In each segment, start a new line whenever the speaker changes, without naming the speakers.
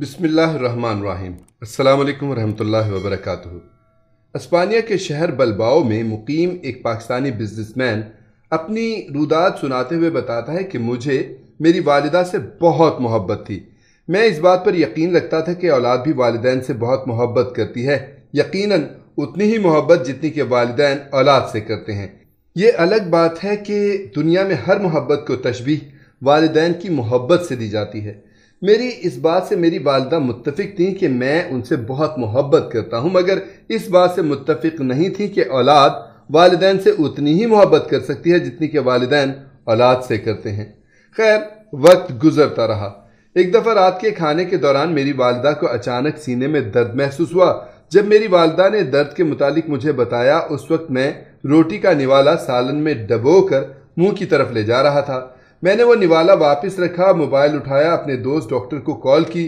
बिस्मिल्लाहिर्रहमानिर्रहीम। अस्सलामु अलैकुम वरहमतुल्लाहि वबरकातुहू। अस्पानिया के शहर बलबाओ में मुकीम एक पाकिस्तानी बिजनेसमैन अपनी रुदात सुनाते हुए बताता है कि मुझे मेरी वालिदा से बहुत मोहब्बत थी। मैं इस बात पर यकीन रखता था कि औलाद भी वालिदैन से बहुत मोहब्बत करती है, यकीनन उतनी ही मोहब्बत जितनी कि वालिदैन औलाद से करते हैं। ये अलग बात है कि दुनिया में हर मोहब्बत को तशबीह वालिदैन की मोहब्बत से दी जाती है। मेरी इस बात से मेरी वालिदा मुत्तफिक थी कि मैं उनसे बहुत मोहब्बत करता हूँ, मगर इस बात से मुत्तफिक नहीं थी कि औलाद वालिदैन से उतनी ही मोहब्बत कर सकती है जितनी कि वालिदैन औलाद से करते हैं। खैर, वक्त गुजरता रहा। एक दफ़ा रात के खाने के दौरान मेरी वालिदा को अचानक सीने में दर्द महसूस हुआ। जब मेरी वालिदा ने दर्द के मुतालिक मुझे बताया, उस वक्त मैं रोटी का निवाला सालन में डबोकर मुंह की तरफ ले जा रहा था। मैंने वो निवाला वापस रखा, मोबाइल उठाया, अपने दोस्त डॉक्टर को कॉल की,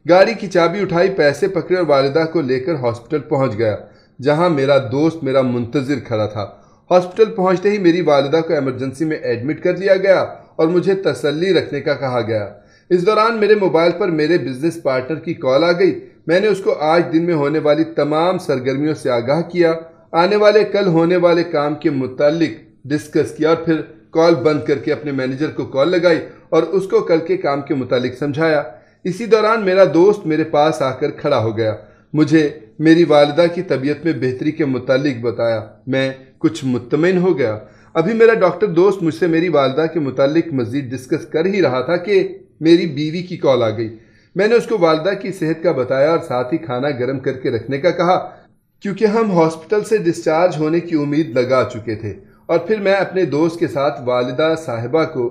गाड़ी की चाबी उठाई, पैसे पकड़े और वालिदा को लेकर हॉस्पिटल पहुंच गया, जहां मेरा दोस्त मेरा मुंतजिर खड़ा था। हॉस्पिटल पहुंचते ही मेरी वालिदा को इमरजेंसी में एडमिट कर लिया गया और मुझे तसल्ली रखने का कहा गया। इस दौरान मेरे मोबाइल पर मेरे बिजनेस पार्टनर की कॉल आ गई। मैंने उसको आज दिन में होने वाली तमाम सरगर्मियों से आगाह किया, आने वाले कल होने वाले काम के मुतालिक डिस्कस किया और फिर कॉल बंद करके अपने मैनेजर को कॉल लगाई और उसको कल के काम के मुतालिक समझाया। इसी दौरान मेरा दोस्त मेरे पास आकर खड़ा हो गया, मुझे मेरी वालिदा की तबीयत में बेहतरी के मुतालिक बताया। मैं कुछ मुत्तमिन हो गया। अभी मेरा डॉक्टर दोस्त मुझसे मेरी वालिदा के मुतालिक मज़ीद डिस्कस कर ही रहा था कि मेरी बीवी की कॉल आ गई। मैंने उसको वालिदा की सेहत का बताया और साथ ही खाना गर्म करके रखने का कहा, क्योंकि हम हॉस्पिटल से डिस्चार्ज होने की उम्मीद लगा चुके थे। और फिर मैं अपने दोस्त के साथ वालिदा साहिबा को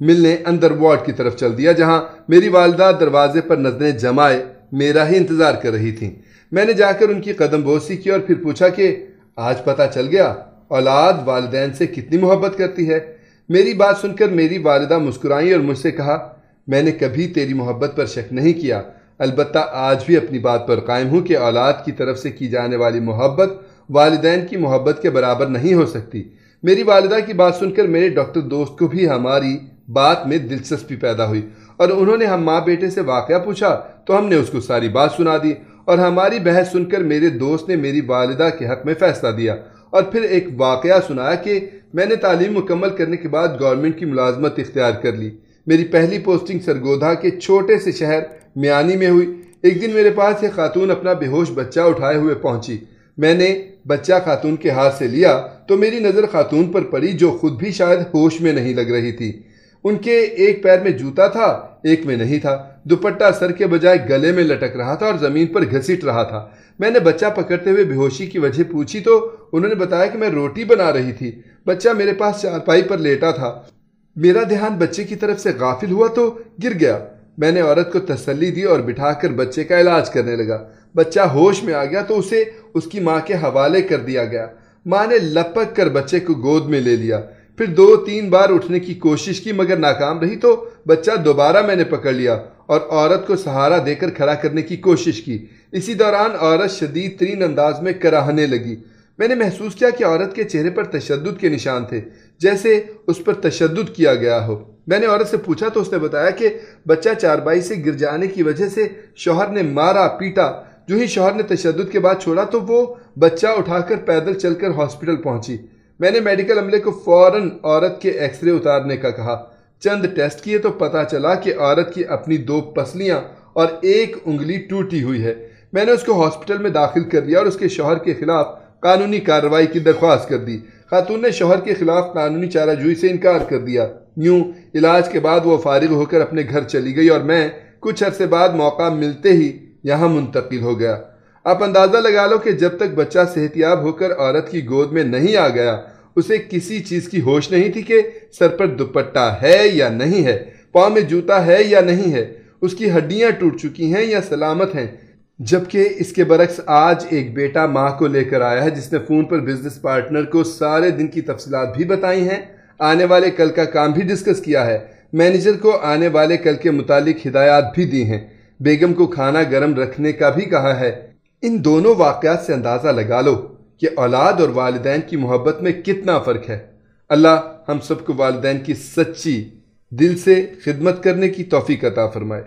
मिलने अंदर वार्ड की तरफ चल दिया, जहां मेरी वालिदा दरवाजे पर नजरें जमाए मेरा ही इंतज़ार कर रही थीं। मैंने जाकर उनकी कदमबोसी की और फिर पूछा कि आज पता चल गया औलाद वालिदैन से कितनी मोहब्बत करती है। मेरी बात सुनकर मेरी वालिदा मुस्कुराई और मुझसे कहा, मैंने कभी तेरी मोहब्बत पर शक नहीं किया, अलबत्ता आज भी अपनी बात पर कायम हूँ कि औलाद की तरफ से की जाने वाली मोहब्बत वालिदैन की मोहब्बत के बराबर नहीं हो सकती। मेरी वालिदा की बात सुनकर मेरे डॉक्टर दोस्त को भी हमारी बात में दिलचस्पी पैदा हुई और उन्होंने हम माँ बेटे से वाक़या पूछा तो हमने उसको सारी बात सुना दी और हमारी बहस सुनकर मेरे दोस्त ने मेरी वालिदा के हक़ में फ़ैसला दिया और फिर एक वाक़या सुनाया कि मैंने तालीम मुकम्मल करने के बाद गवर्नमेंट की मुलाजमत इख्तियार कर ली। मेरी पहली पोस्टिंग सरगोधा के छोटे से शहर मियानी में हुई। एक दिन मेरे पास एक खातून अपना बेहोश बच्चा उठाए हुए पहुंची। मैंने बच्चा खातून के हाथ से लिया तो मेरी नज़र खातून पर पड़ी, जो खुद भी शायद होश में नहीं लग रही थी। उनके एक पैर में जूता था, एक में नहीं था। दुपट्टा सर के बजाय गले में लटक रहा था और ज़मीन पर घसीट रहा था। मैंने बच्चा पकड़ते हुए बेहोशी की वजह पूछी तो उन्होंने बताया कि मैं रोटी बना रही थी। बच्चा मेरे पास चारपाई पर लेटा था। मेरा ध्यान बच्चे की तरफ से गाफिल हुआ तो गिर गया। मैंने औरत को तसल्ली दी और बिठाकर बच्चे का इलाज करने लगा। बच्चा होश में आ गया तो उसे उसकी माँ के हवाले कर दिया गया। माँ ने लपक कर बच्चे को गोद में ले लिया, फिर 2-3 बार उठने की कोशिश की मगर नाकाम रही तो बच्चा दोबारा मैंने पकड़ लिया और औरत को सहारा देकर खड़ा करने की कोशिश की। इसी दौरान औरत शदीद तरीन अंदाज में कराहने लगी। मैंने महसूस किया कि औरत के चेहरे पर तशद्दुद के निशान थे, जैसे उस पर तशद्दुद किया गया हो। मैंने औरत से पूछा तो उसने बताया कि बच्चा चारपाई से गिर जाने की वजह से शौहर ने मारा पीटा। जो ही शौहर ने तशद्दुद के बाद छोड़ा तो वो बच्चा उठाकर पैदल चलकर हॉस्पिटल पहुंची। मैंने मेडिकल अमले को फौरन औरत के एक्सरे उतारने का कहा। चंद टेस्ट किए तो पता चला कि औरत की अपनी 2 पसलियां और 1 उंगली टूटी हुई है। मैंने उसको हॉस्पिटल में दाखिल कर दिया और उसके शौहर के खिलाफ कानूनी कार्रवाई की दरख्वास्त कर दी। खातून ने शौहर के खिलाफ कानूनी चाराजोई से इनकार कर दिया। यूं इलाज के बाद वो फारिग होकर अपने घर चली गई और मैं कुछ अरसे बाद मौका मिलते ही यहाँ मुंतकिल हो गया। आप अंदाज़ा लगा लो कि जब तक बच्चा सेहतियाब होकर औरत की गोद में नहीं आ गया, उसे किसी चीज़ की होश नहीं थी कि सर पर दुपट्टा है या नहीं है, पाँव में जूता है या नहीं है, उसकी हड्डियाँ टूट चुकी हैं या सलामत हैं। जबकि इसके बरक्स आज एक बेटा माँ को लेकर आया है जिसने फ़ोन पर बिजनेस पार्टनर को सारे दिन की तफसीलात भी बताई हैं, आने वाले कल का काम भी डिस्कस किया है, मैनेजर को आने वाले कल के मुतालिक हिदायत भी दी हैं, बेगम को खाना गर्म रखने का भी कहा है। इन दोनों वाक़यात से अंदाज़ा लगा लो कि औलाद और वालिदैन की मोहब्बत में कितना फ़र्क है। अल्लाह हम सबको वालिदैन की सच्ची दिल से खिदमत करने की तौफीक अता फरमाए।